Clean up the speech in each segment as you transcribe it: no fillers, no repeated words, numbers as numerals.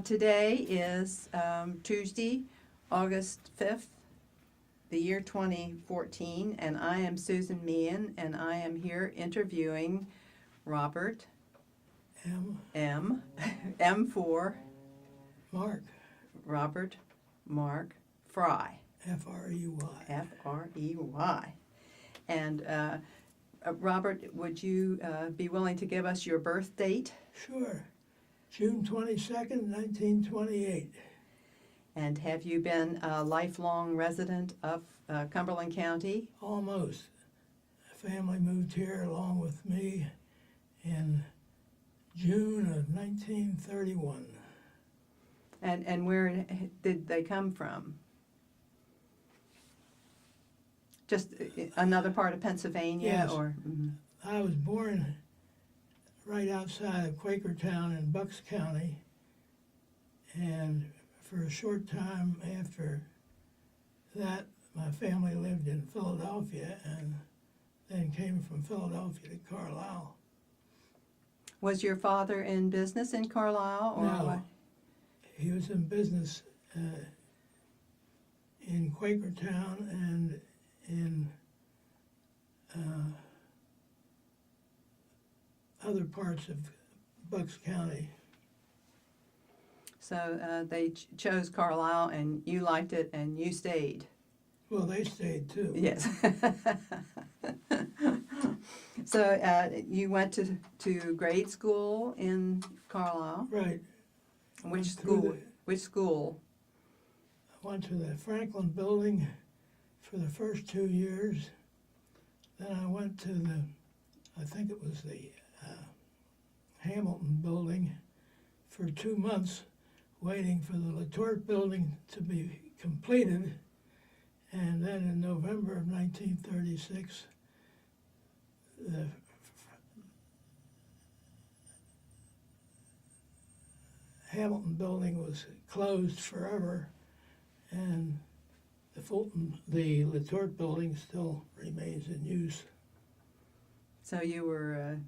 Today is Tuesday, August 5th, the year 2014, and I am Susan Meehan, and I am here interviewing Robert M. for Mark. Robert Mark Frey. F-R-E-Y. F-R-E-Y. And Robert, would you be willing to give us your birth date? Sure. June 22nd, 1928. And have you been a lifelong resident of Cumberland County? Almost. The family moved here along with me in June of 1931. And where did they come from? Just another part of Pennsylvania? Yes. Or I was born right outside of Quakertown in Bucks County, and for a short time after that, my family lived in Philadelphia and then came from Philadelphia to Carlisle. Was your father in business in Carlisle? Or No, what? he was in business in Quakertown and in other parts of Bucks County. So they chose Carlisle, and you liked it, and you stayed. Well, they stayed too. Yes. So you went to grade school in Carlisle? Right. Which Went school? through Which school? I went to the Franklin building for the first 2 years. Then I went to I think it was the Hamilton building for 2 months, waiting for the Latort building to be completed. And then in November of 1936, the Hamilton building was closed forever, and the Latort building still remains in use. So you were a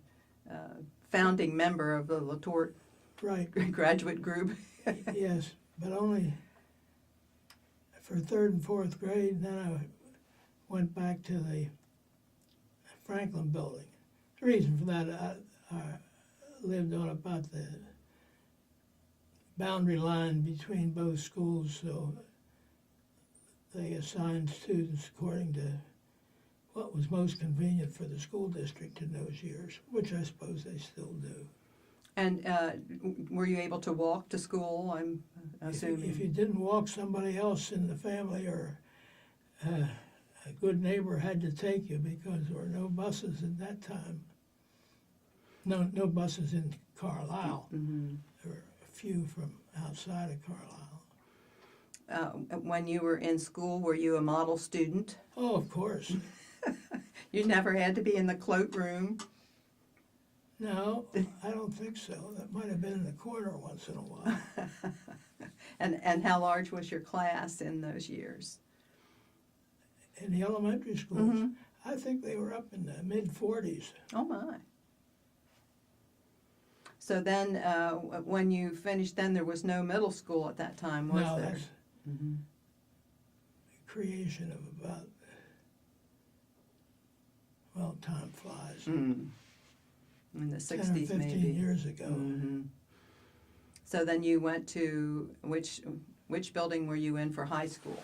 founding member of the Latort Right. graduate group? Yes, but only for third and fourth grade. Then I went back to the Franklin building. The reason for that, I lived on about the boundary line between both schools, so they assigned students according to what was most convenient for the school district in those years, which I suppose they still do. And were you able to walk to school, I'm assuming? If you didn't walk, somebody else in the family or a good neighbor had to take you, because there were no buses at that time. No buses in Carlisle. Mm-hmm. There were a few from outside of Carlisle. When you were in school, were you a model student? Oh, of course. You never had to be in the cloak room? No, I don't think so. That might have been in the corner once in a while. And how large was your class in those years? In the elementary schools, Mm-hmm. I think they were up in the mid-40s. Oh, my. So then, when you finished, then there was no middle school at that time, was No, there? that's Mm-hmm. the creation of about, well, time flies. Mm. In the 10 or 60s, 15 maybe. years ago. Mm-hmm. So then you went to, which building were you in for high school?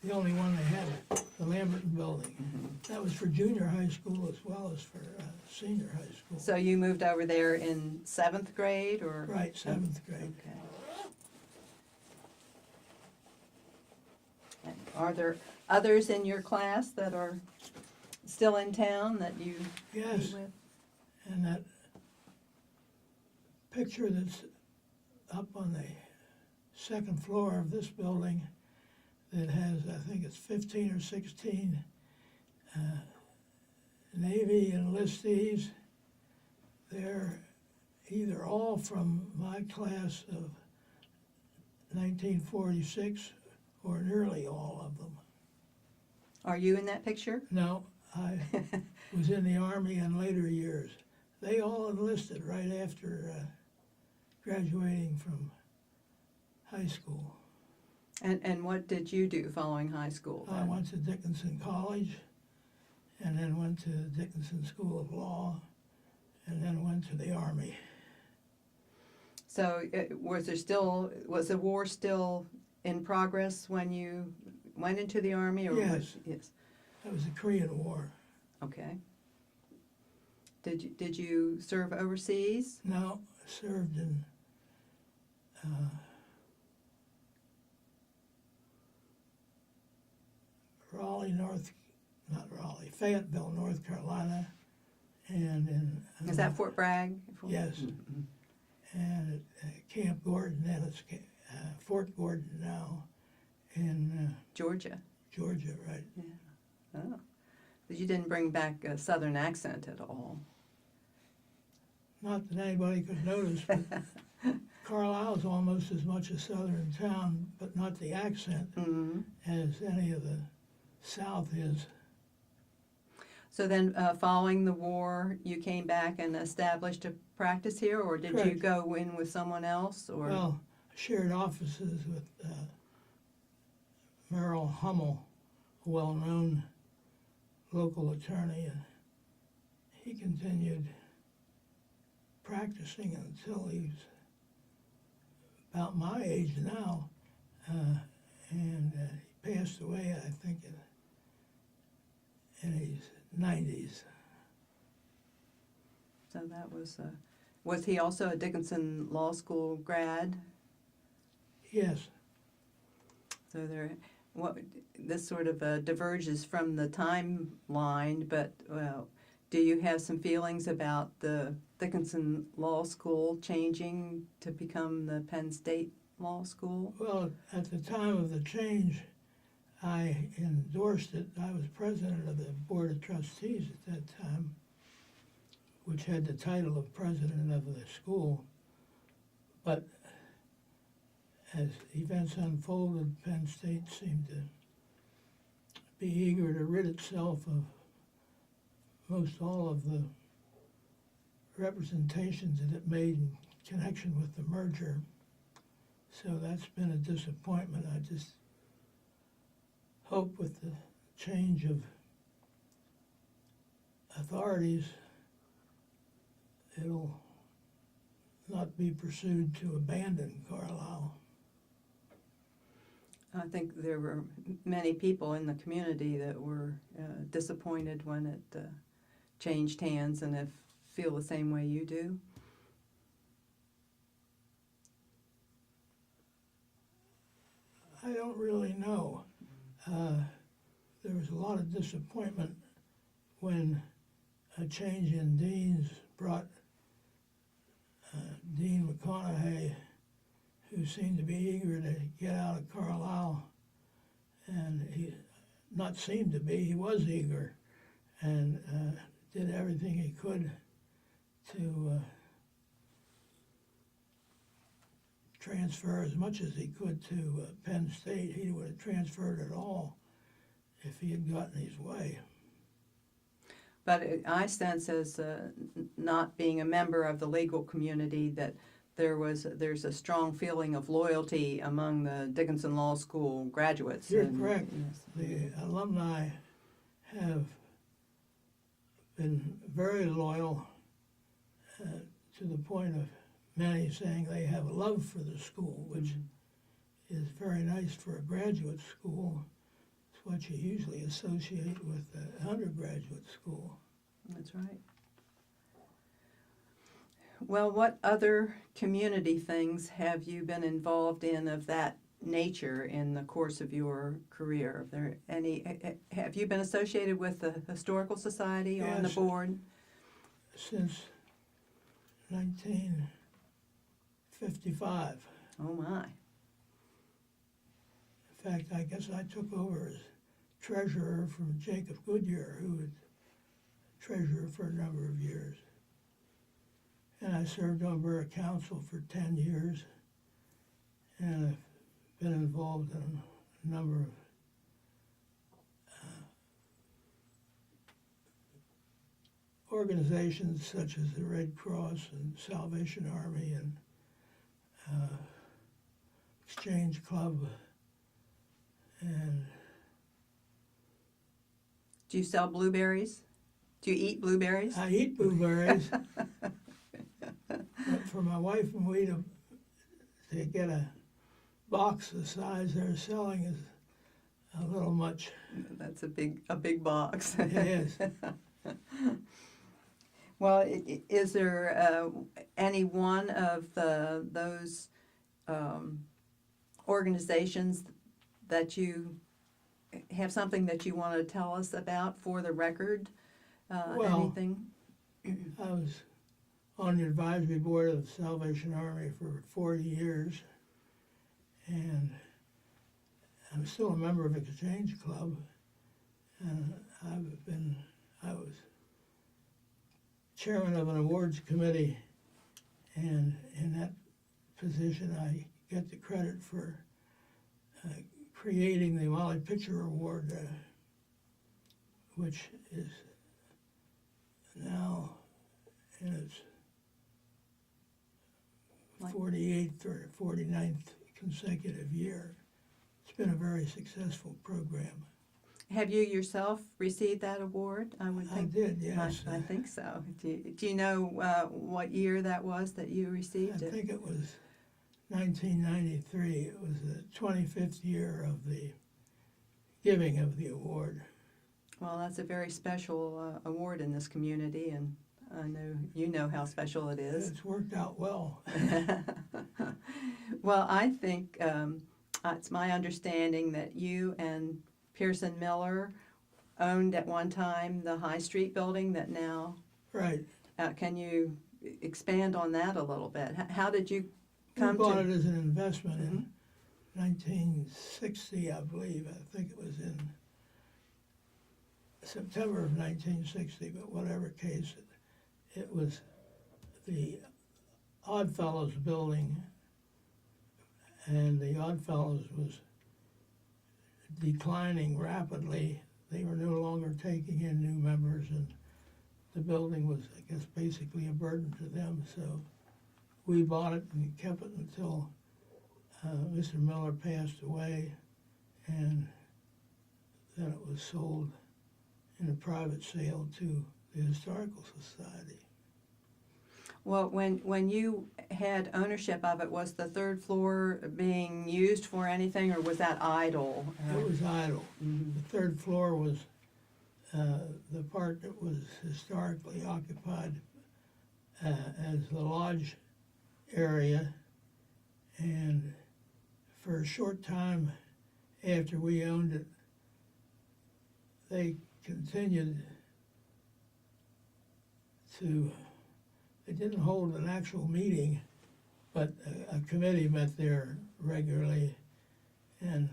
The only one they had, the Lamberton building. Mm-hmm. That was for junior high school as well as for senior high school. So you moved over there in 7th grade, or? Right, 7th grade. Okay. And are there others in your class that are still in town that you Yes, meet with? and that picture that's up on the second floor of this building that has, I think it's 15 or 16 Navy enlistees. They're either all from my class of 1946 or nearly all of them. Are you in that picture? No, I was in the Army in later years. They all enlisted right after graduating from high school. And what did you do following high school I then? went to Dickinson College, and then went to Dickinson School of Law, and then went to the Army. So was the war still in progress when you went into the Army? Or Yes. Yes. That was the Korean War. Okay. Did you serve overseas? No, I served in Fayetteville, North Carolina, and in Is that Fort Bragg? Yes. Mhm. and at Camp Gordon, and it's Fort Gordon now in Georgia. Georgia, right? Oh. But you didn't bring back a Southern accent at all. Not that anybody could notice, but Carlisle is almost as much a southern town, but not the accent, Mm-hmm. as any of the South is. So then, following the war, you came back and established a practice here, or did you Correct. go in with someone else? Or Well, I shared offices with Merrill Hummel, a well-known local attorney, and he continued practicing until he was about my age now, and he passed away, I think, in his 90s. so that was he also a Dickinson Law School grad? Yes, So this sort of diverges from the timeline, but do you have some feelings about the Dickinson Law School changing to become the Penn State Law School? well, at the time of the change, I endorsed it. I was president of the Board of Trustees at that time, which had the title of president of the school. But as events unfolded, Penn State seemed to be eager to rid itself of most all of the representations that it made in connection with the merger. So that's been a disappointment. I just hope with the change of authorities, it'll not be pursued to abandon Carlisle. I think there were many people in the community that were disappointed when it changed hands, and feel the same way you do. I don't really know. There was a lot of disappointment when a change in deans brought Dean McConaughey, who seemed to be eager to get out of Carlisle, and he not seemed to be, he was eager, and did everything he could to transfer as much as he could to Penn State. He would have transferred it all if he had gotten his way. But I sense, as not being a member of the legal community, that there's a strong feeling of loyalty among the Dickinson Law School graduates. You're correct. The alumni have been very loyal, to the point of many saying they have a love for the school, which is very nice for a graduate school. It's what you usually associate with an undergraduate school. That's right. Well, what other community things have you been involved in of that nature in the course of your career? Have you been associated with the Historical Society on the Yes. board? Since 1955. Oh my. In fact, I guess I took over as treasurer from Jacob Goodyear, who was treasurer for a number of years. And I served on Borough Council for 10 years, and I've been involved in a number of organizations such as the Red Cross and Salvation Army, and Exchange Club, and Do you sell blueberries? Do you eat blueberries? I eat blueberries. But for my wife and me to get a box the size they're selling is a little much. That's a big box. It is. Well, is there any one of those organizations that you have something that you want to tell us about for the record? Well, Anything? I was on the advisory board of the Salvation Army for 40 years, and I'm still a member of Exchange Club, and I was chairman of an awards committee, and in that position I get the credit for creating the Molly Pitcher Award, which is now in its 48th or 49th consecutive year. It's been a very successful program. Have you yourself received that award? I would I think. did, yes. I think so. Do you know what year that was that you I received it? think it was 1993. It was the 25th year of the giving of the award. Well, that's a very special award in this community, and I know you know how special it is. It's worked out well. Well, I think it's my understanding that you and Pearson Miller owned at one time the High Street building that now, Right. Can you expand on that a little bit? How did you We come bought to? it as an investment in 1960, I believe. I think it was in September of 1960, but whatever case, it was the Oddfellows building, and the Oddfellows was declining rapidly. They were no longer taking in new members, and the building was, I guess, basically a burden to them. So we bought it and kept it until Mr. Miller passed away, and then it was sold in a private sale to the Historical Society. Well, when you had ownership of it, was the third floor being used for anything, or was that idle? It was idle. Mhm. The third floor was the part that was historically occupied as the lodge area, and for a short time after we owned it, they continued to, they didn't hold an actual meeting, but a committee met there regularly, and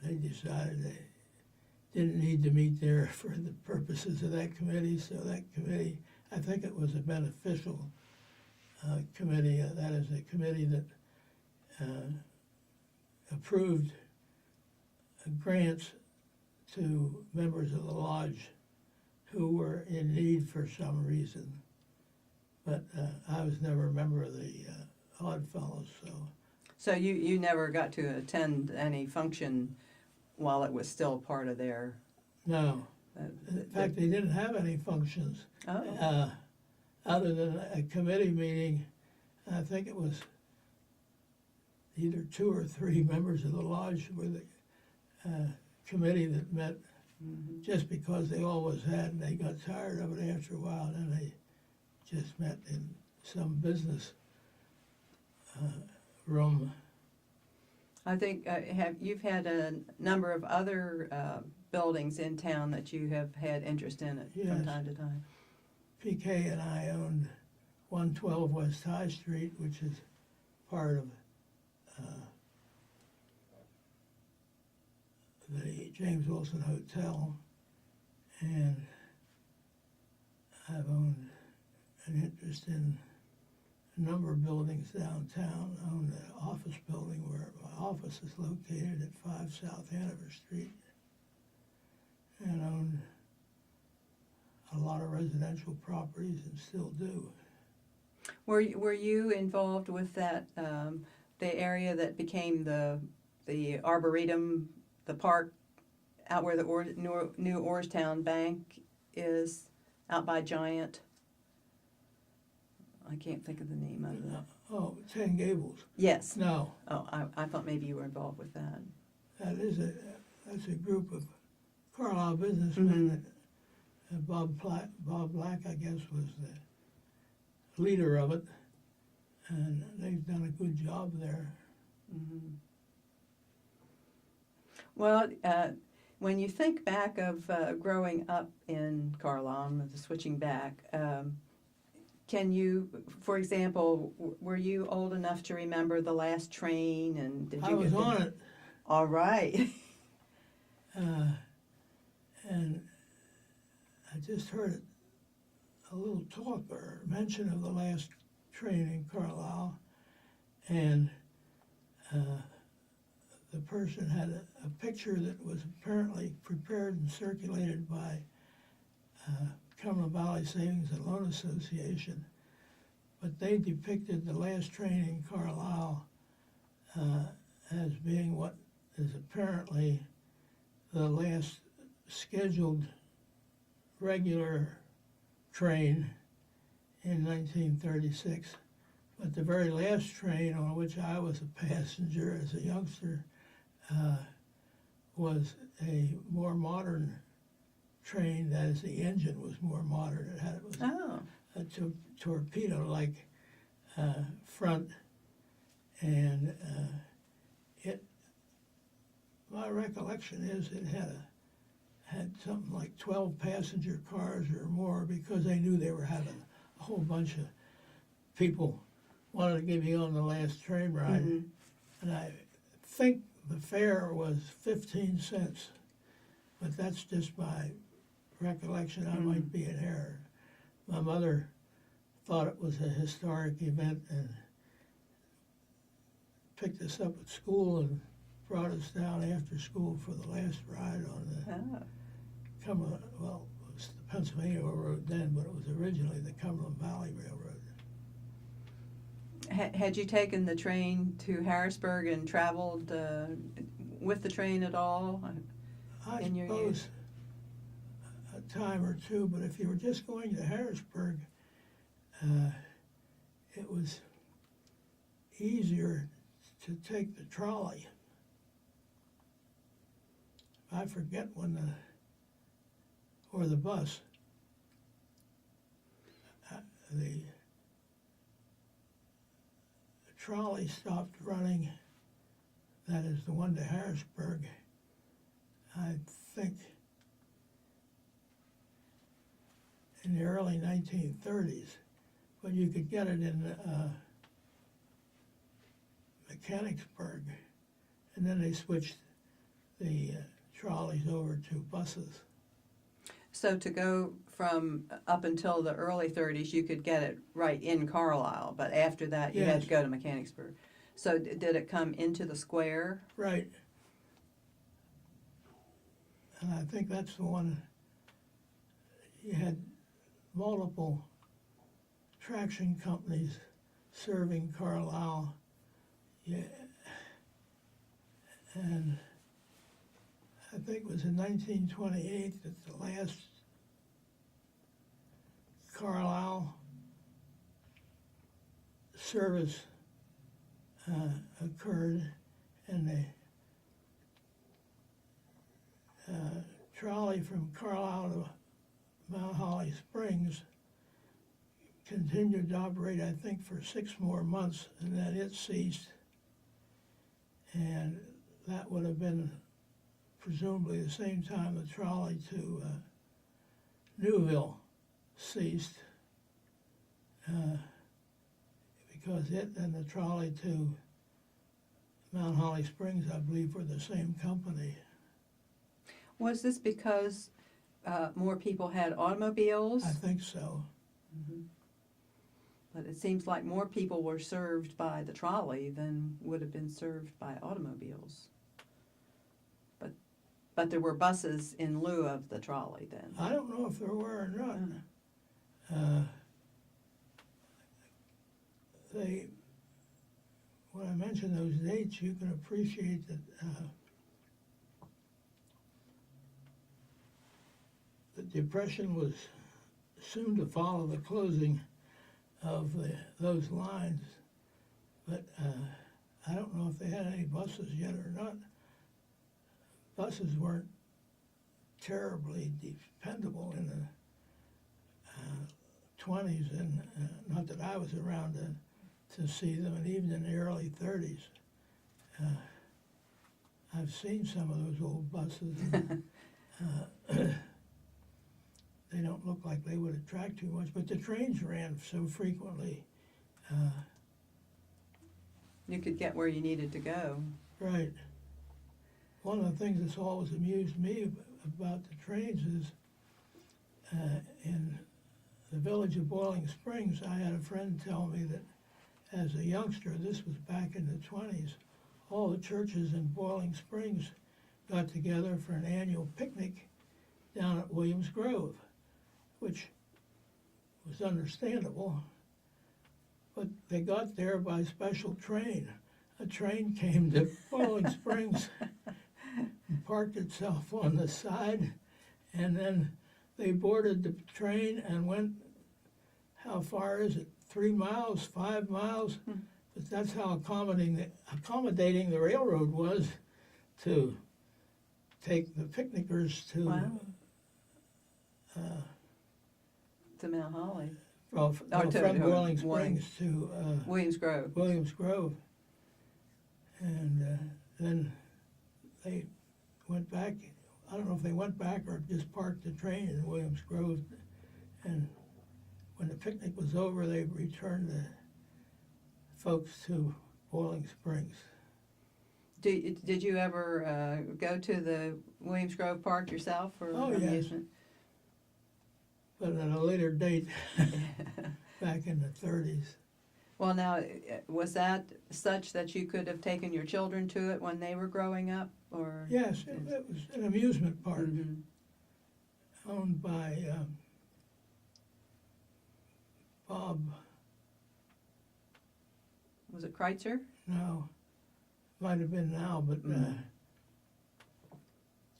they decided they didn't need to meet there for the purposes of that committee, so that committee, I think it was a beneficial committee. That is a committee that approved grants to members of the lodge who were in need for some reason. But I was never a member of the Oddfellows, so. So you never got to attend any function while it was still part of their. No. In fact, they didn't have any functions other than a committee meeting. I think it was either 2 or 3 members of the lodge were the committee that met just because they always had, and they got tired of it after a while, and then they just met in some business room. I think you've had a number of other buildings in town that you have had interest in it from Yes. time to time. PK and I owned 112 West High Street, which is part of the James Wilson Hotel, and I've owned an interest in a number of buildings downtown. I own the office building where my office is located at 5 South Hanover Street, and own a lot of residential properties and still do. Were you involved with that the area that became the Arboretum, the park out where the new Orrstown Bank is, out by Giant? I can't think of the name of it. Oh, 10 Gables. Yes. No, Oh, I thought maybe you were involved with that. that's a group of Carlisle businessmen that Bob Black, I guess, was the leader of it, and they've done a good job there. Mm-hmm. Well, when you think back of growing up in Carlisle, switching back, can you, for example, were you old enough to remember the last train, and did you? I was on it, All right. and I just heard a little talk or mention of the last train in Carlisle, and the person had a picture that was apparently prepared and circulated by Cumberland Valley Savings and Loan Association, but they depicted the last train in Carlisle as being what is apparently the last scheduled regular train in 1936. But the very last train on which I was a passenger as a youngster was a more modern train. That is, the engine was more modern. It was a torpedo-like front, and my recollection is it had something like 12 passenger cars or more, because they knew they were having a whole bunch of people wanted to get me on the last train ride. Mm-hmm. And I think the fare was 15 cents, but that's just my recollection. I might be in error. My mother thought it was a historic event and picked us up at school and brought us down after school for the last ride on the Cumberland, well, it was the Pennsylvania Railroad then, but it was originally the Cumberland Valley Railroad. Had you taken the train to Harrisburg and traveled with the train at all? I in your suppose youth? a time or two, but if you were just going to Harrisburg, it was easier to take the trolley. I forget when or the bus. The trolley stopped running, that is the one to Harrisburg, I think in the early 1930s, but you could get it in Mechanicsburg, and then they switched the trolleys over to buses. So to go from up until the early 30s, you could get it right in Carlisle, but after that you had to go to Mechanicsburg. So did it come into the square? Right. And I think that's the one, you had multiple traction companies serving Carlisle. Yeah. And I think it was in 1928 that the last Carlisle service occurred, and the trolley from Carlisle to Mount Holly Springs continued to operate, I think, for 6 more months, and then it ceased. And that would have been presumably the same time the trolley to Newville ceased, because it and the trolley to Mount Holly Springs, I believe, were the same company. Was this because more people had automobiles? I think so. Mm-hmm. But it seems like more people were served by the trolley than would have been served by automobiles. But there were buses in lieu of the trolley then. I don't know if there were or not. They when I mention those dates, you can appreciate that the Depression was soon to follow the closing of those lines, but I don't know if they had any buses yet or not. Buses weren't terribly dependable in the 20s, and not that I was around to see them, and even in the early 30s. I've seen some of those old buses, and they don't look like they would attract too much, but the trains ran so frequently. You could get where you needed to go. Right. One of the things that's always amused me about the trains is in the village of Boiling Springs, I had a friend tell me that as a youngster, this was back in the 20s, all the churches in Boiling Springs got together for an annual picnic down at Williams Grove, which was understandable, but they got there by special train. A train came to Boiling Springs and parked itself on the side, and then they boarded the train and went, how far is it, 3 miles, 5 miles? But that's how accommodating the railroad was to take the picnickers to Wow. To Mount Holly. from Boiling Springs to Williams Grove. Williams Grove. And then they went back. I don't know if they went back or just parked the train in Williams Grove. And when the picnic was over, they returned the folks to Boiling Springs. Did you ever go to the Williams Grove Park yourself for amusement? But at a later date, back in the 30s. Well, now, was that such that you could have taken your children to it when they were growing up, or? Yes, it was an amusement park owned by Bob. Was it Kreitzer? No, might have been now, but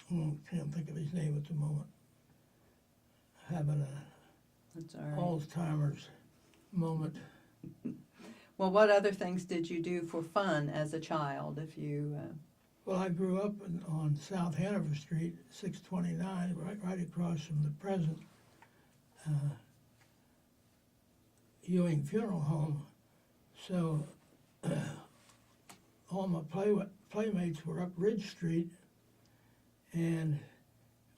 can't think of his name at the moment. Having That's all an right. Alzheimer's moment. Well, what other things did you do for fun as a child? If you Well, I grew up on South Hanover Street, 629, right across from the present Ewing Funeral Home. So all my playmates were up Ridge Street, and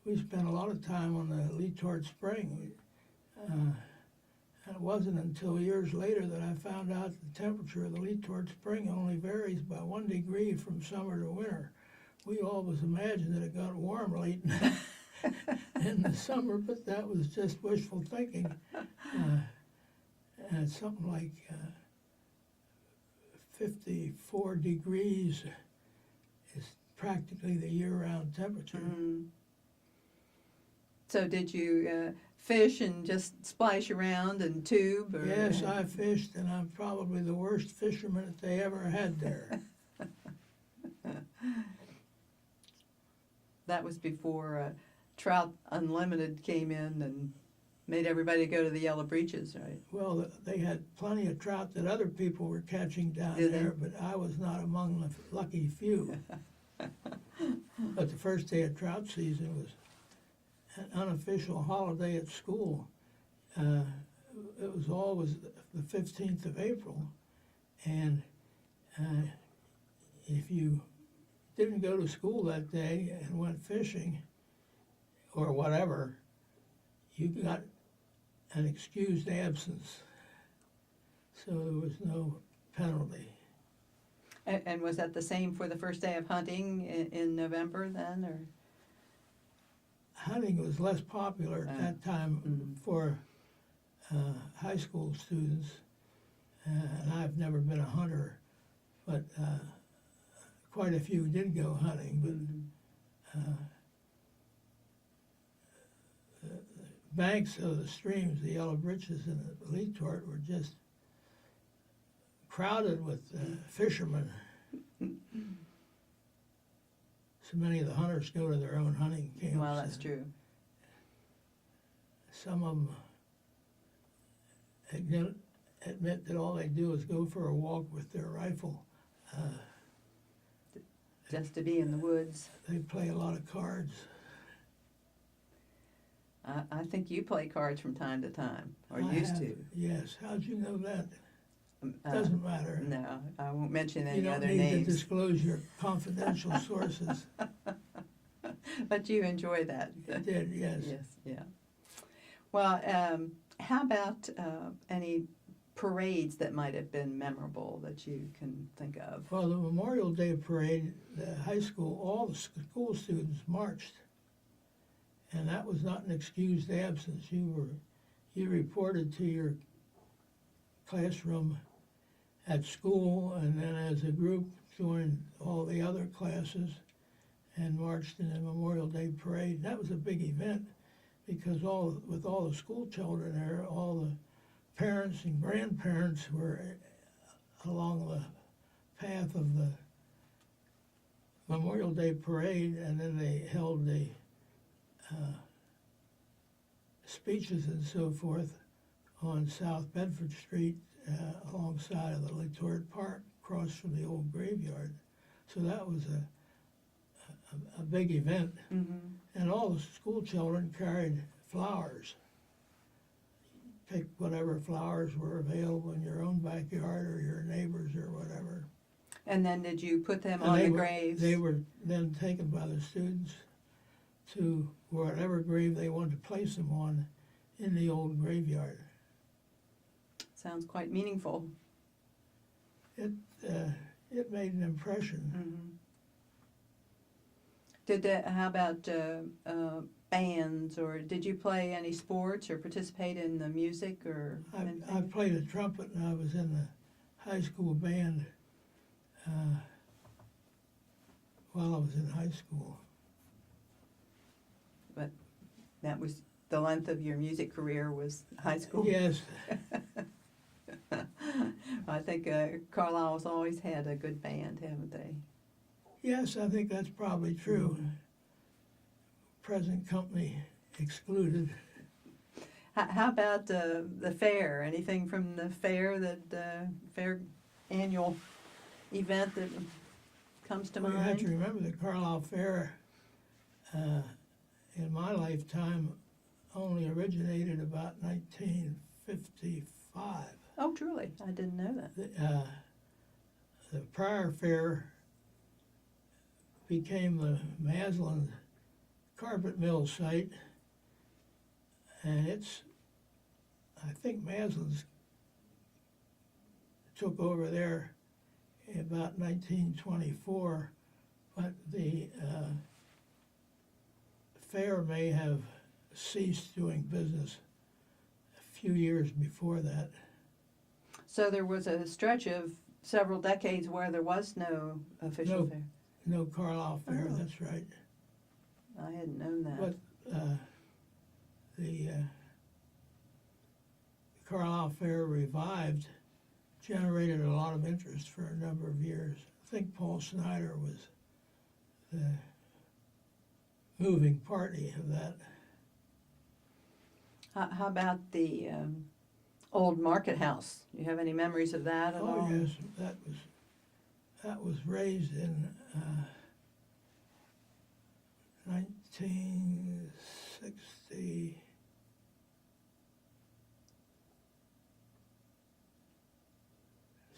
we spent a lot of time on the Lee Tort Spring. And it wasn't until years later that I found out the temperature of the Lee Tort Spring only varies by 1 degree from summer to winter. We always imagined that it got warm late in the summer, but that was just wishful thinking. And it's something like 54 degrees is practically the year-round temperature. So did you fish and just splash around and tube? Or? Yes, I fished, and I'm probably the worst fisherman that they ever had there. That was before Trout Unlimited came in and made everybody go to the Yellow Breeches, right? Well, they had plenty of trout that other people were catching down Did they? there, but I was not among the lucky few. But the first day of trout season was an unofficial holiday at school. It was always the 15th of April, and if you didn't go to school that day and went fishing or whatever, you got an excused absence, so there was no penalty. And was that the same for the first day of hunting in November then, or? Hunting was less popular at that time for high school students, and I've never been a hunter, but quite a few did go hunting, but the banks of the streams, the Yellow Britches and the Lee Tort, were just crowded with fishermen. So many of the hunters go to their own hunting camps. Well, that's true. Some of them admit that all they do is go for a walk with their rifle. Just to be in the woods. They play a lot of cards. I think you play cards from time to time, or I used have, to. Yes. How'd you know that? Uh, Doesn't matter. No, I won't mention any You don't other need names. to disclose your confidential sources. But you enjoy that. I did, yes. Yes, yeah. Well, how about any parades that might have been memorable that you can think of? Well, the Memorial Day parade, the high school, all the school students marched. And that was not an excused absence. You reported to your classroom at school, and then as a group joined all the other classes and marched in the Memorial Day parade. That was a big event because with all the school children there, all the parents and grandparents were along the path of the Memorial Day parade, and then they held the speeches and so forth on South Bedford Street alongside of the Litord Park, across from the old graveyard. So that was a big event. Mm-hmm. And all the school children carried flowers. Pick whatever flowers were available in your own backyard or your neighbors or whatever. And then did you put them And on the were, graves? They were then taken by the students to whatever grave they wanted to place them on in the old graveyard. Sounds quite meaningful. It made an impression. Mm-hmm. How about bands, or did you play any sports or participate in the music or I anything? played a trumpet and I was in the high school band while I was in high school. But that was the length of your music career, was high school? Yes. I think Carlisle's always had a good band, haven't they? Yes, I think that's probably true. Mm-hmm. Present company excluded. How about the fair? Anything from the fair, fair annual event that comes to Well, you have to mind? remember the Carlisle Fair in my lifetime only originated about 1955. Oh, truly, I didn't know that. The prior fair became the Maslin carpet mill site, and I think Maslin's took over there in about 1924, but the fair may have ceased doing business a few years before that. So there was a stretch of several decades where there was no official fair. No Carlisle Fair, Oh. that's right. I hadn't known that. But the Carlisle Fair revived, generated a lot of interest for a number of years. I think Paul Snyder was the moving party of that. How about the old market house? You have any memories of that at all? Oh yes, that was raised in 1960.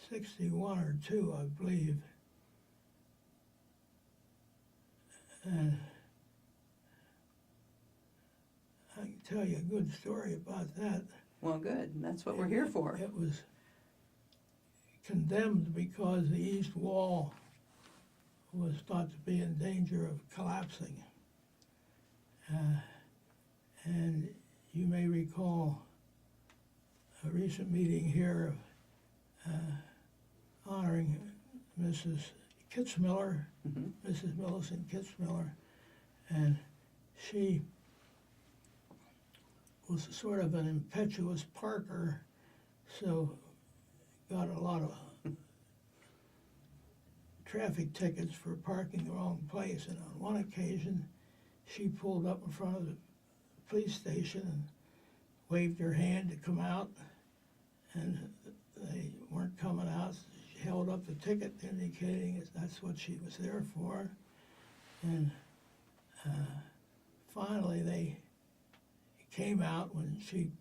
61 or 2, I believe. And I can tell you a good story about that. Well, good. That's what we're here for. It was condemned because the east wall was thought to be in danger of collapsing. And you may recall a recent meeting here of honoring Mrs. Kitzmiller, Mhm. Mrs. Millicent Kitzmiller, and she was sort of an impetuous Parker, so got a lot of traffic tickets for parking the wrong place, and on one occasion, she pulled up in front of the police station and waved her hand to come out, and they weren't coming out. She held up the ticket indicating that's what she was there for, and finally they came out when she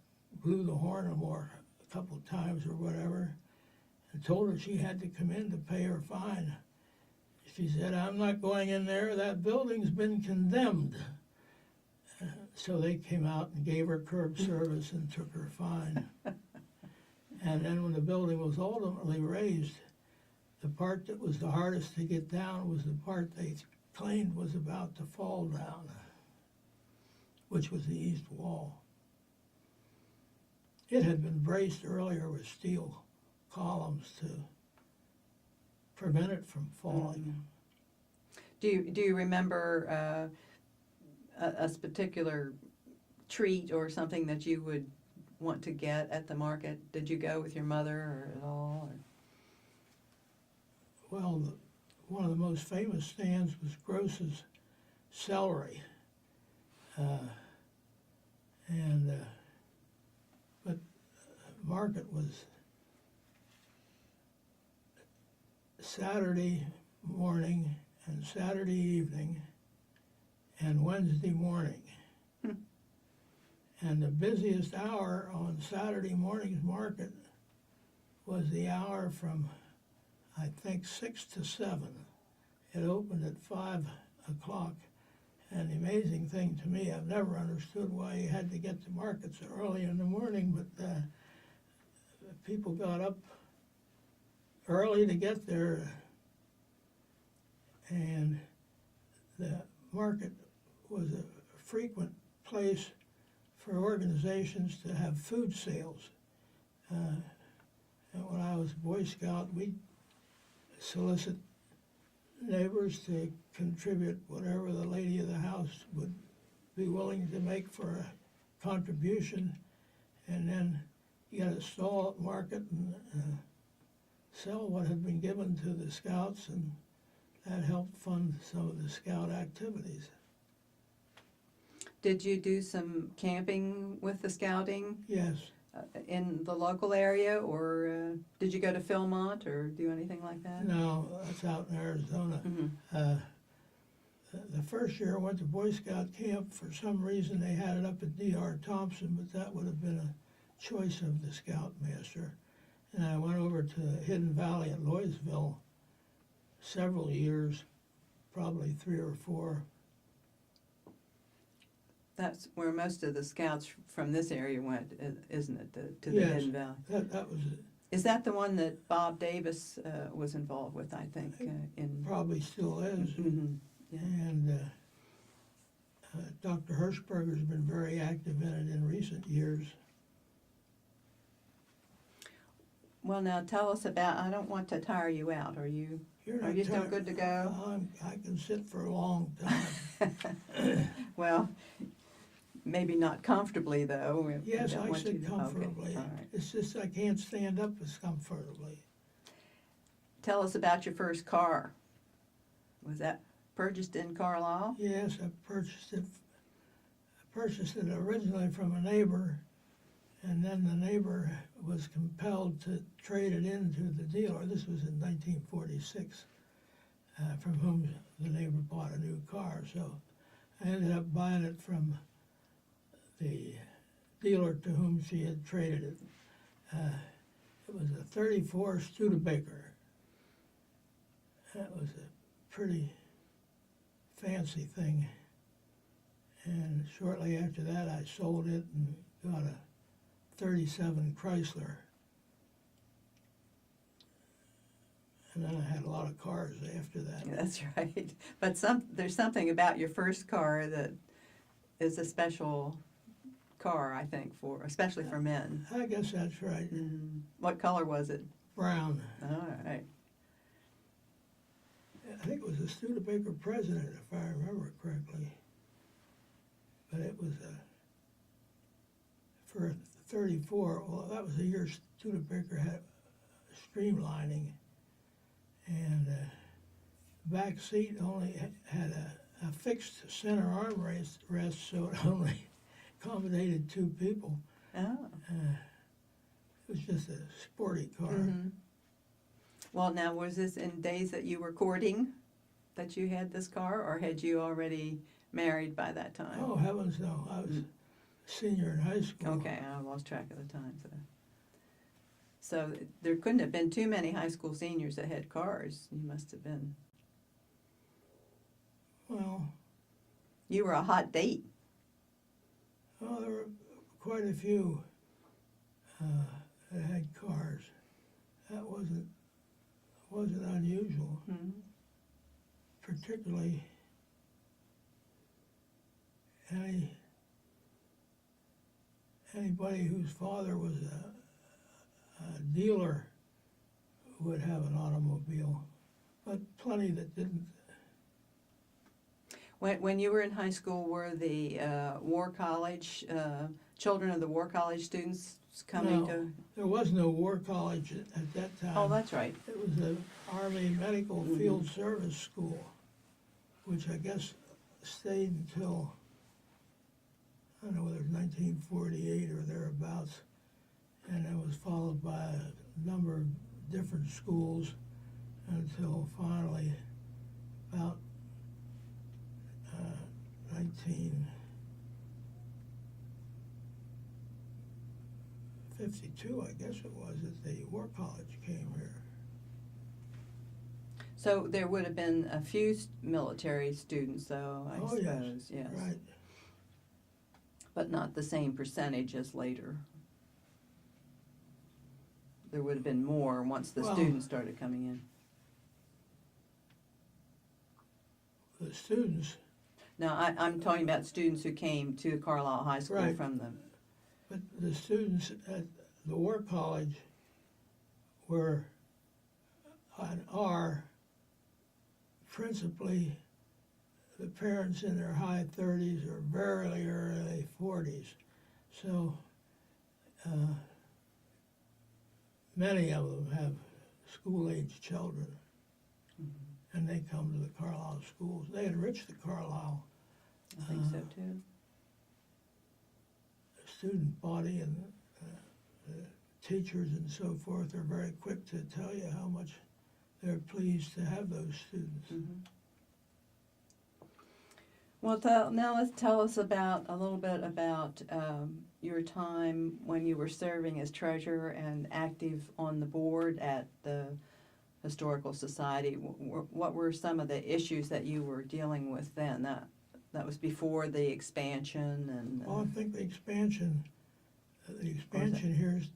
blew the horn a couple of times or whatever, and told her she had to come in to pay her fine. She said, "I'm not going in there, that building's been condemned." So they came out and gave her curb service and took her fine. And then when the building was ultimately raised, the part that was the hardest to get down was the part they claimed was about to fall down, which was the east wall. It had been braced earlier with steel columns to prevent it from falling. Do you remember a particular treat or something that you would want to get at the market? Did you go with your mother or at all? Or? Well, one of the most famous stands was Gross's celery, but the market was Saturday morning and Saturday evening and Wednesday morning. And the busiest hour on Saturday morning's market was the hour from, I think, 6 to 7. It opened at 5 o'clock. And the amazing thing to me, I've never understood why you had to get to market so early in the morning, but people got up early to get there. And the market was a frequent place for organizations to have food sales. And when I was a Boy Scout, we'd solicit neighbors to contribute whatever the lady of the house would be willing to make for a contribution, and then get a stall at market and sell what had been given to the Scouts, and that helped fund some of the Scout activities. Did you do some camping with the Scouting? Yes. In the local area, or did you go to Philmont or do anything like that? No, that's out in Arizona. Mm-hmm. The first year I went to Boy Scout camp, for some reason they had it up at D.R. Thompson, but that would have been a choice of the Scoutmaster. And I went over to Hidden Valley at Loysville several years, probably 3 or 4. That's where most of the Scouts from this area went, isn't it? To the Yes, Hidden Valley. That was it. Is that the one that Bob Davis was involved with, I think? In Probably still is. Mm-hmm. Yeah. And Dr. Hirschberger's been very active in it in recent years. Well, now tell us about, I don't want to tire you out. Are you still good to go? I can sit for a long time. Well, maybe not comfortably, though. Yes, I want sit you to- comfortably. Okay, all right. It's just I can't stand up as comfortably. Tell us about your first car. Was that purchased in Carlisle? Yes, I purchased it. I purchased it originally from a neighbor, and then the neighbor was compelled to trade it in to the dealer. This was in 1946, from whom the neighbor bought a new car. So I ended up buying it from the dealer to whom she had traded it. It was a 34 Studebaker. That was a pretty fancy thing. And shortly after that, I sold it and got a 37 Chrysler. And then I had a lot of cars after that. That's right. But there's something about your first car that is a special car, I think, especially for men. I guess that's right. Mm-hmm. What color was it? Brown. All right. I think it was a Studebaker President, if I remember correctly. But it was for a 34, well, that was the year Studebaker had streamlining. And back seat only had a fixed center armrest, so it only accommodated 2 people. Oh. It was just a sporty car. Mm-hmm. Well, now, was this in days that you were courting that you had this car, or had you already married by that time? Oh, heavens no. I was a senior in high school. Okay, I lost track of the time. So there couldn't have been too many high school seniors that had cars. You must have been. Well, You were a hot date. well, there were quite a few that had cars. That wasn't unusual, Mm-hmm. particularly anybody whose father was a dealer would have an automobile, but plenty that didn't. When you were in high school, were the War College, children of the War College students coming No. to? There was no war college at that time. Oh, that's right. It was the Army Medical Field Service School, which I guess stayed until, I don't know whether it was 1948 or thereabouts, and it was followed by a number of different schools until finally about 1952, I guess it was, that the War College came here. So there would have been a few military students, though, I Oh, suppose. Yes. Right. But not the same percentage as later. There would have been more once the Well, students started coming in. The students, Now, I'm talking about students who came to Carlisle High School Right. from them. but the students at the War College were, are principally the parents in their high 30s or very early 40s. So many of them have school-age children, and they come to the Carlisle schools. They enrich the Carlisle I think so, too. student body, and the teachers and so forth are very quick to tell you how much they're pleased to have those students. Mm-hmm. Well, now let's tell us about a little bit about your time when you were serving as treasurer and active on the board at the Historical Society. What were some of the issues that you were dealing with then? That was before the expansion and. Well, I think the expansion here has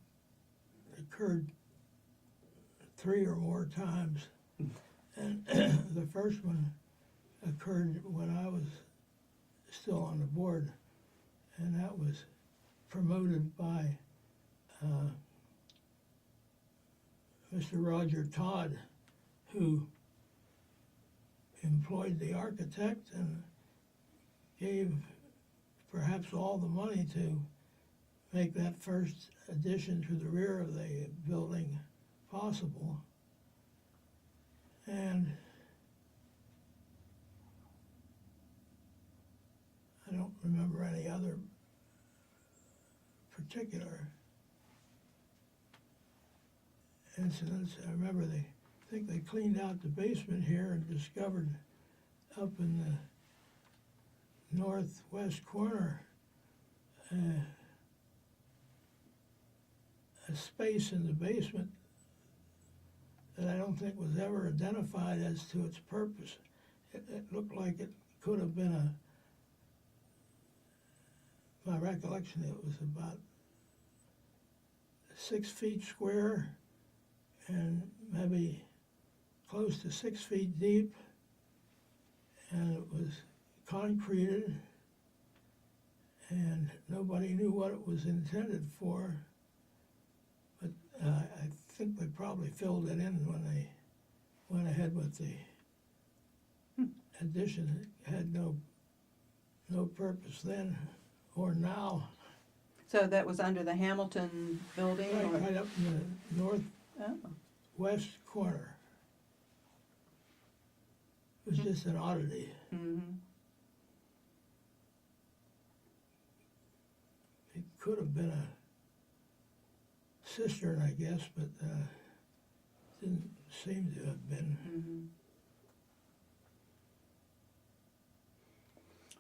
occurred 3 or more times, and the first one occurred when I was still on the board, and that was promoted by Mr. Roger Todd, who employed the architect and gave perhaps all the money to make that first addition to the rear of the building possible. And I don't remember any other particular incidents. I remember I think they cleaned out the basement here and discovered up in the northwest corner a space in the basement that I don't think was ever identified as to its purpose. It looked like it could have been my recollection, it was about 6 feet square and maybe close to 6 feet deep, and it was concreted, and nobody knew what it was intended for, but I think they probably filled it in when they went ahead with the addition. It had no purpose then or now. So that was under the Hamilton building? or- Right up in the northwest Oh. corner. was just an oddity. Mm-hmm. It could have been a cistern, I guess, but didn't seem to have been. Mm-hmm.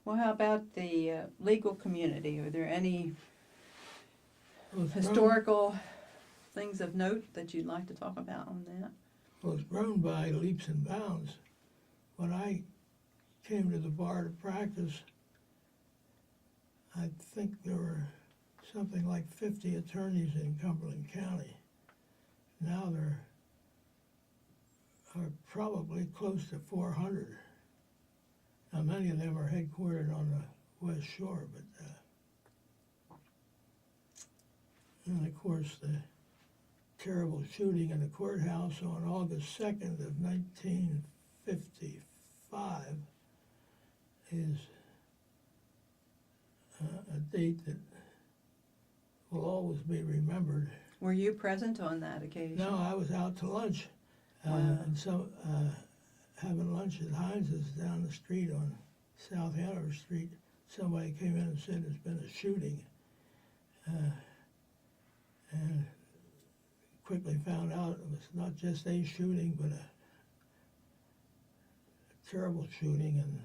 Well, how about the legal community? Are there any Well, it's historical things of note that you'd like to talk about on that? Well, it's grown by leaps and bounds. When I came to the bar to practice, I think there were something like 50 attorneys in Cumberland County. Now there are probably close to 400. Now many of them are headquartered on the West Shore, but and of course the terrible shooting in the courthouse on August 2nd of 1955 is a date that will always be remembered. Were you present on that occasion? No, I was out to lunch, Wow. and so having lunch at Heinz's down the street on South Hanover Street. Somebody came in and said there's been a shooting, and quickly found out it was not just a shooting, but a terrible shooting, and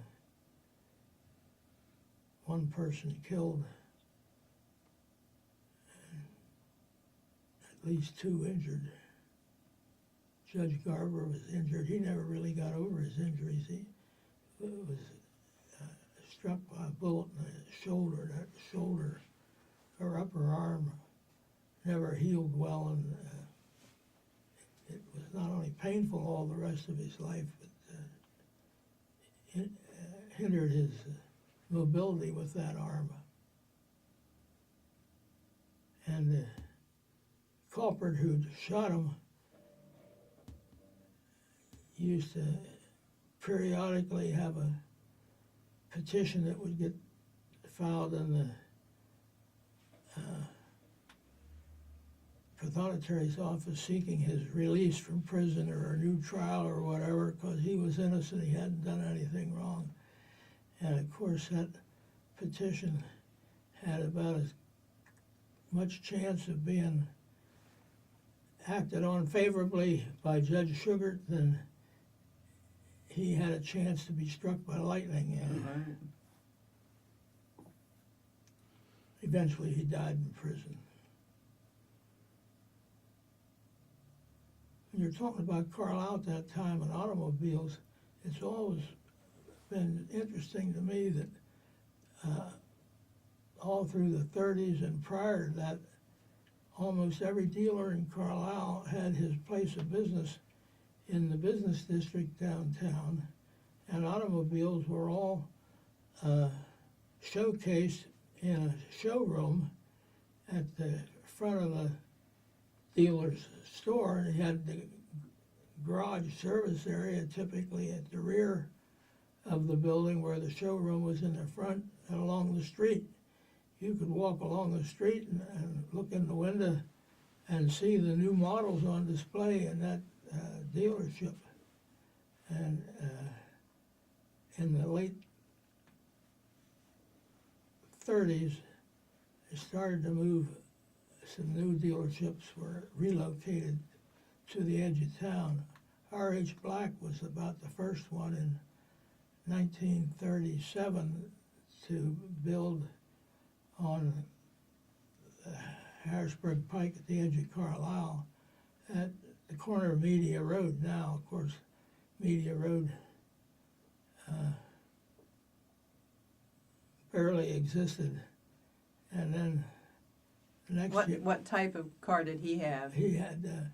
one person killed, and at least 2 injured. Judge Garber was injured. He never really got over his injuries. He was struck by a bullet in the shoulder. That shoulder or upper arm never healed well, and it was not only painful all the rest of his life, but it hindered his mobility with that arm. And the culprit who shot him used to periodically have a petition that would get filed in the Prothonotary's office seeking his release from prison or a new trial or whatever, because he was innocent, he hadn't done anything wrong. And of course that petition had about as much chance of being acted on favorably by Judge Sugart than he had a chance to be struck by lightning. Right. Eventually he died in prison. When you're talking about Carlisle at that time and automobiles, it's always been interesting to me that all through the 30s and prior to that, almost every dealer in Carlisle had his place of business in the business district downtown, and automobiles were all showcased in a showroom at the front of the dealer's store. And he had the garage service area typically at the rear of the building, where the showroom was in the front and along the street. You could walk along the street and look in the window and see the new models on display in that dealership. And in the late 30s, it started to move. Some new dealerships were relocated to the edge of town. R.H. Black was about the first one in 1937 to build on Harrisburg Pike at the edge of Carlisle at the corner of Media Road now. Of course, Media Road barely existed. And then the next year, What type of car did he have? he had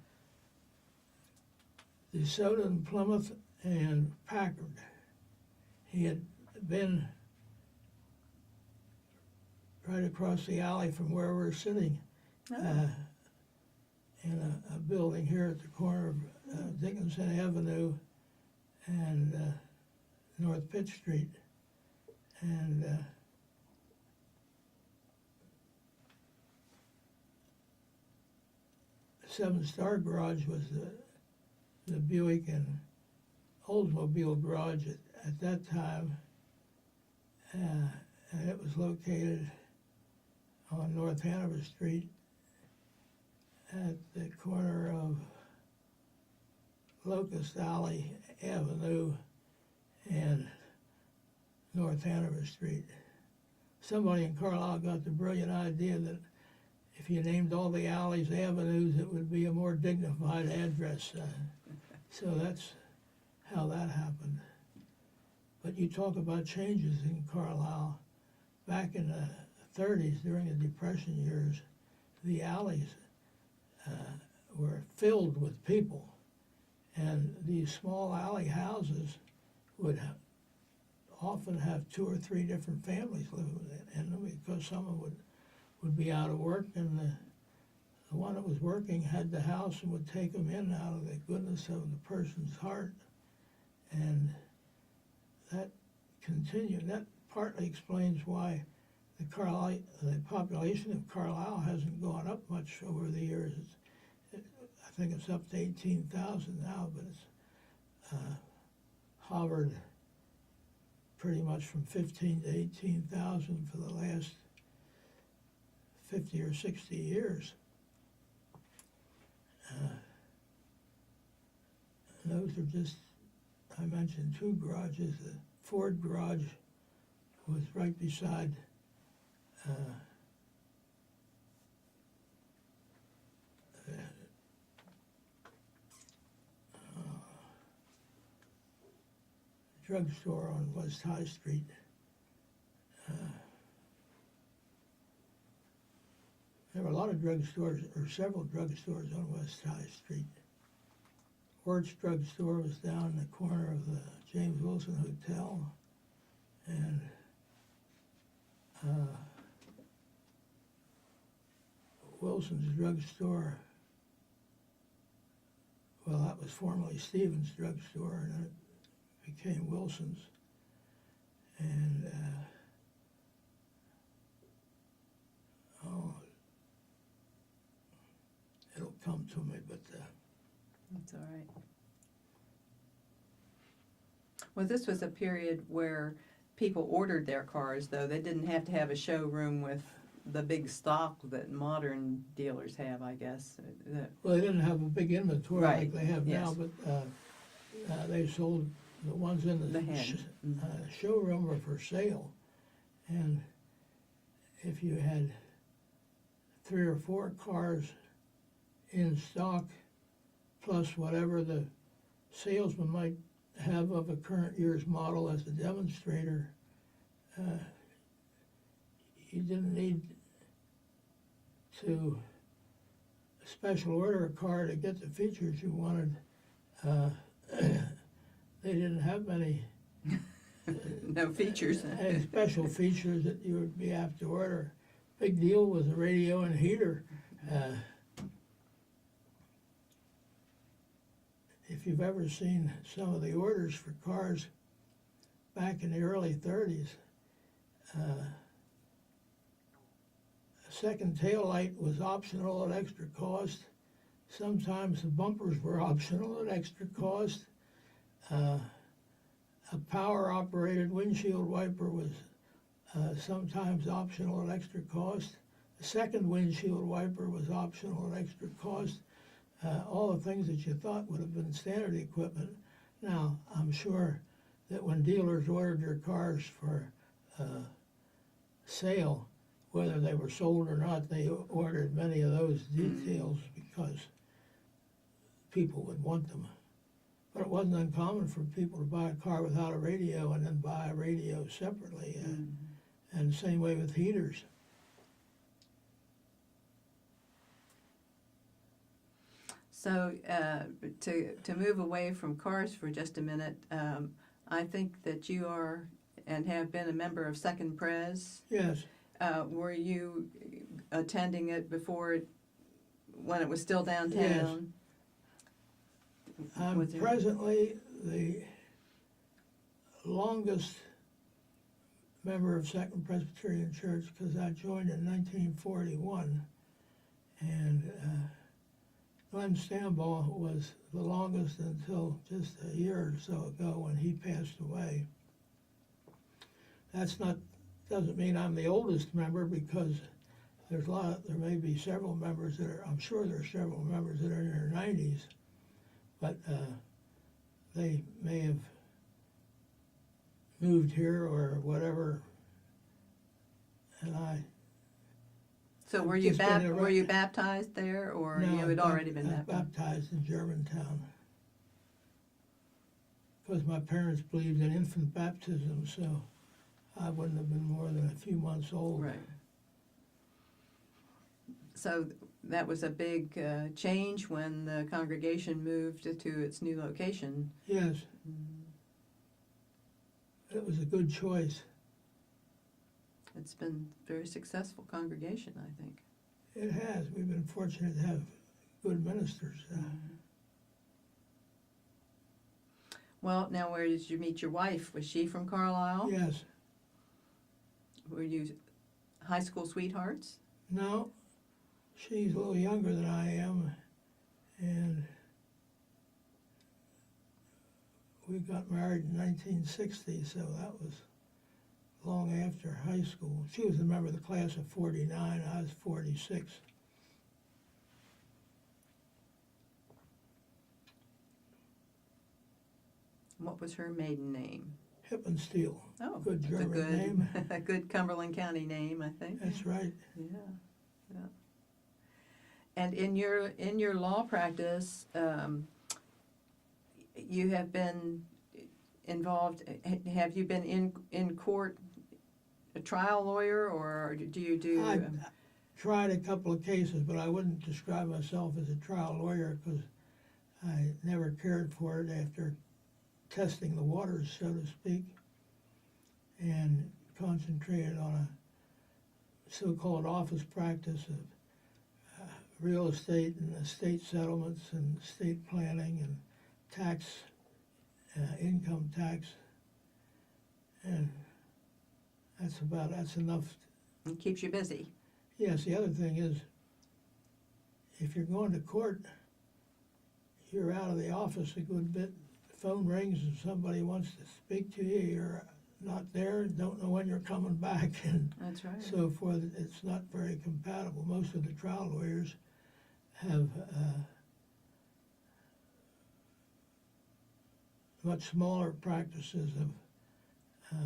DeSoto and Plymouth and Packard. He had been right across the alley from where we're sitting, Oh. in a building here at the corner of Dickinson Avenue and North Pitt Street. And Seven Star Garage was the Buick and Oldsmobile garage at that time, and it was located on North Hanover Street at the corner of Locust Alley Avenue and North Hanover Street. Somebody in Carlisle got the brilliant idea that if you named all the alleys avenues, it would be a more dignified address. So that's how that happened. But you talk about changes in Carlisle. Back in the 30s, during the Depression years, the alleys were filled with people. And these small alley houses would often have 2 or 3 different families living in it. And because someone would be out of work, and the one that was working had the house and would take them in out of the goodness of the person's heart. And that continued. That partly explains why the population of Carlisle hasn't gone up much over the years. I think it's up to 18,000 now, but it's hovered pretty much from 15 to 18,000 for the last 50 or 60 years. Those are just, I mentioned 2 garages. The Ford garage was right beside drugstore on West High Street. There were a lot of drugstores, or several drugstores on West High Street. Ort's drugstore was down in the corner of the James Wilson Hotel, and Wilson's drugstore, well, that was formerly Stevens drugstore, and then it became Wilson's. And it'll come to me, but that's all right. Well, this was a period where people ordered their cars, though. They didn't have to have a showroom with the big stock that modern dealers have, I guess. Well, they didn't have a big inventory Right, like they have yes. now, but they sold the ones in the showroom were for sale. And if you had 3 or 4 cars in stock, plus whatever the salesman might have of a current year's model as a demonstrator, you didn't need to special order a car to get the features you wanted. They didn't have many no features. any special features that you would be apt to order. Big deal was the radio and heater. If you've ever seen some of the orders for cars back in the early 30s, a second tail light was optional at extra cost. Sometimes the bumpers were optional at extra cost. A power-operated windshield wiper was sometimes optional at extra cost. The second windshield wiper was optional at extra cost. All the things that you thought would have been standard equipment. Now, I'm sure that when dealers ordered their cars for sale, whether they were sold or not, they ordered many of those details because people would want them. But it wasn't uncommon for people to buy a car without a radio and then buy a radio separately. And the same way with heaters. So to move away from cars for just a minute, I think that you are and have been a member of Second Pres. Yes. Were you attending it before, when it was still downtown? Yes. I'm presently the longest member of Second Presbyterian Church because I joined in 1941, and Glenn Stambaugh was the longest until just a year or so ago when he passed away. Doesn't mean I'm the oldest member, because there may be several members I'm sure there are several members that are in their 90s, but they may have moved here or whatever, and So I've were you just been were you baptized there, or no, you had already been I was baptized? baptized in Germantown, because my parents believed in infant baptism, so I wouldn't have been more than a few months old. Right. So that was a big change when the congregation moved to its new location. Yes, it was a good choice. It's been a very successful congregation, I think. It has. We've been fortunate to have good ministers. Well, now where did you meet your wife? Was she from Carlisle? Yes. Were you high school sweethearts? No, she's a little younger than I am, and we got married in 1960, so that was long after high school. She was a member of the class of 49, I was 46. What was her maiden name? Hippensteel. Oh, Good that's German a good name. a good Cumberland County name, I think. That's right. Yeah, yeah. And in your law practice, you have been involved. Have you been in court, a trial lawyer, or do you do? I tried a couple of cases, but I wouldn't describe myself as a trial lawyer, because I never cared for it after testing the waters, so to speak, and concentrated on a so-called office practice of real estate and estate settlements and estate planning and tax, income tax, and that's enough. It keeps you busy. Yes, the other thing is, if you're going to court, you're out of the office a good bit. The phone rings and somebody wants to speak to you, you're not there, don't know when you're coming back, and That's right. so forth. It's not very compatible. Most of the trial lawyers have much smaller practices of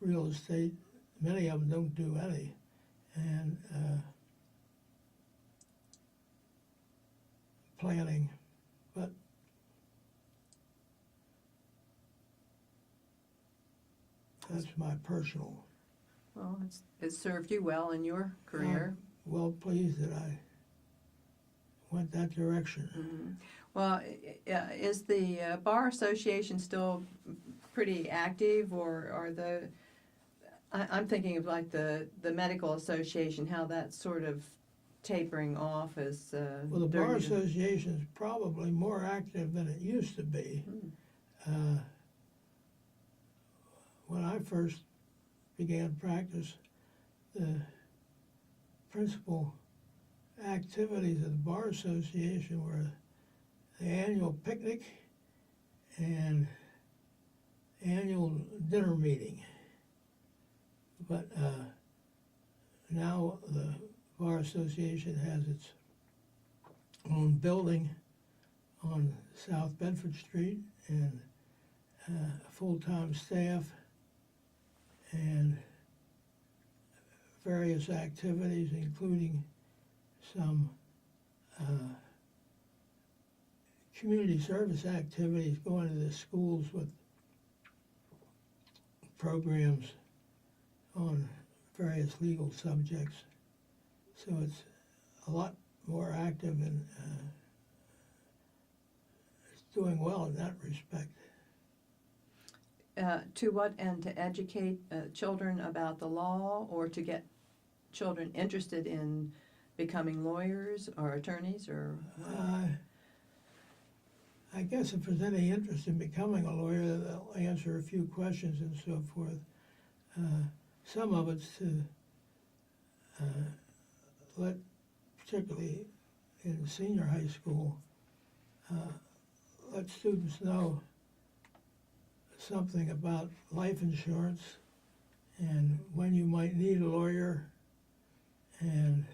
real estate. Many of them don't do any, and planning, but that's my personal. Well, it served you well in your career. I'm well pleased that I went that direction. Mm-hmm. Well, is the Bar Association still pretty active, or are I'm thinking of like the Medical Association, how that's sort of tapering off as Well, the Bar during Association is probably more active than it used to be. When I first began practice, the principal activities of the Bar Association were the annual picnic and annual dinner meeting. But now the Bar Association has its own building on South Bedford Street, and full-time staff, and various activities, including some community service activities, going to the schools with programs on various legal subjects. So it's a lot more active, and it's doing well in that respect. To what end? To educate children about the law, or to get children interested in becoming lawyers or attorneys, or? I guess if there's any interest in becoming a lawyer, they'll answer a few questions and so forth. Some of it's to let particularly in senior high school, let students know something about life insurance and when you might need a lawyer and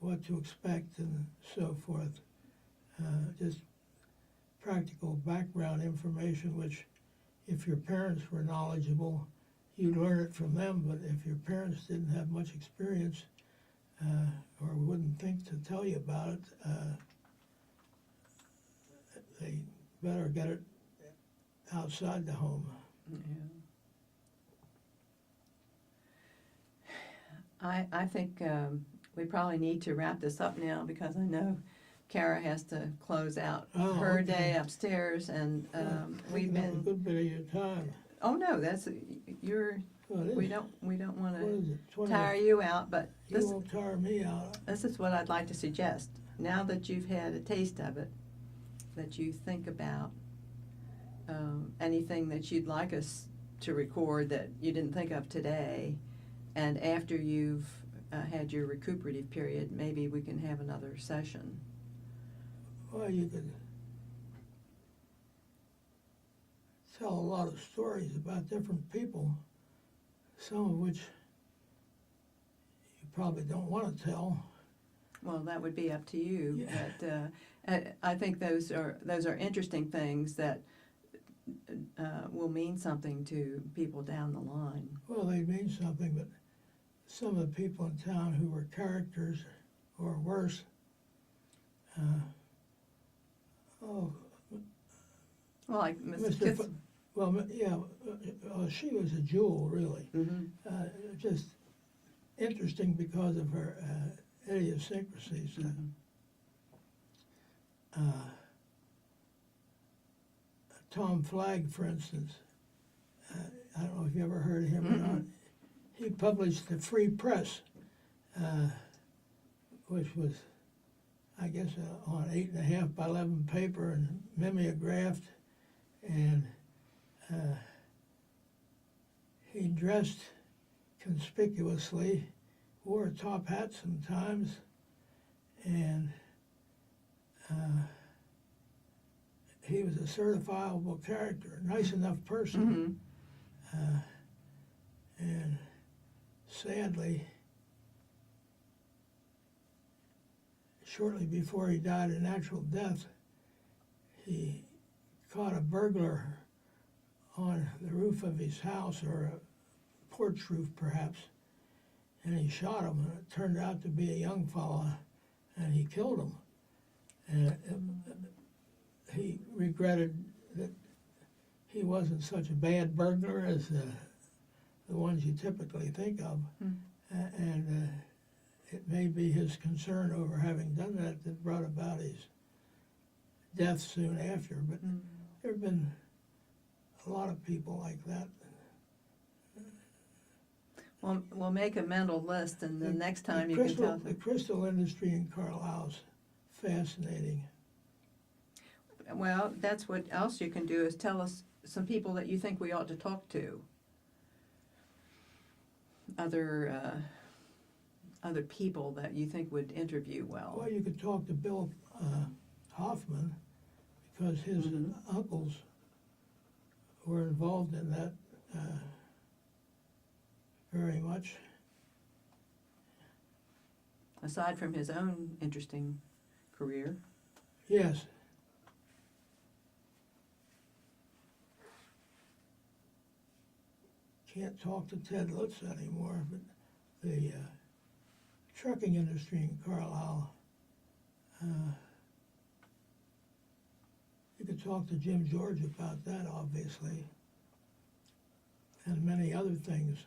what to expect and so forth. Just practical background information, which if your parents were knowledgeable, you'd learn it from them, but if your parents didn't have much experience or wouldn't think to tell you about it, they better get it outside the home. Yeah. I think we probably need to wrap this up now because I know Kara has to close out her day upstairs, and we've been a good bit of your time. Oh no, that's you're. Well, We don't want what is to it? 20? tire you out, but You won't tire me out. this is what I'd like to suggest. Now that you've had a taste of it, that you think about anything that you'd like us to record that you didn't think of today, and after you've had your recuperative period, maybe we can have another session. Well, you could tell a lot of stories about different people, some of which you probably don't want to tell. Well, that would be up to you. Yeah. But I think those are interesting things that will mean something to people down the line. Well, they mean something, but some of the people in town who were characters or worse, Well, like Mrs. Mr. Kitts. She was a jewel, really. Mm-hmm. Just interesting because of her idiosyncrasies. Tom Flagg, for instance, I don't know if you ever heard of him or not. He published the Free Press, which was, I guess, on 8.5 by 11 paper and mimeographed, and he dressed conspicuously, wore a top hat sometimes, and he was a certifiable character, a nice enough person. And sadly, shortly before he died a natural death, he caught a burglar on the roof of his house, or a porch roof perhaps, and he shot him, and it turned out to be a young fella, and he killed him. And he regretted that he wasn't such a bad burglar as the ones you typically think of. And it may be his concern over having done that brought about his death soon after. But there have been a lot of people like that. Well, we'll make a mental list, and the next time you can tell us. The crystal industry in Carlisle is fascinating. Well, that's what else you can do, is tell us some people that you think we ought to talk to. Other people that you think would interview well. Well, you could talk to Bill Hoffman, because his uncles were involved in that very much. Aside from his own interesting career. Yes. Can't talk to Ted Lutz anymore, but the trucking industry in Carlisle, you could talk to Jim George about that, obviously, and many other things.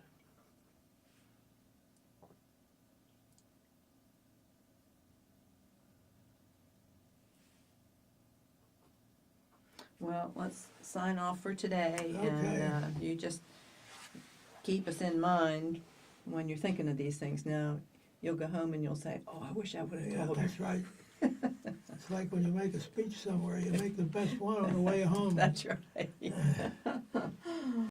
Well, let's sign off for today, Okay. and you just keep us in mind when you're thinking of these things. Now, you'll go home and you'll say, "Oh, I wish I would have Yeah, told her." that's right. It's like when you make a speech somewhere, you make the best one on the way home. That's right.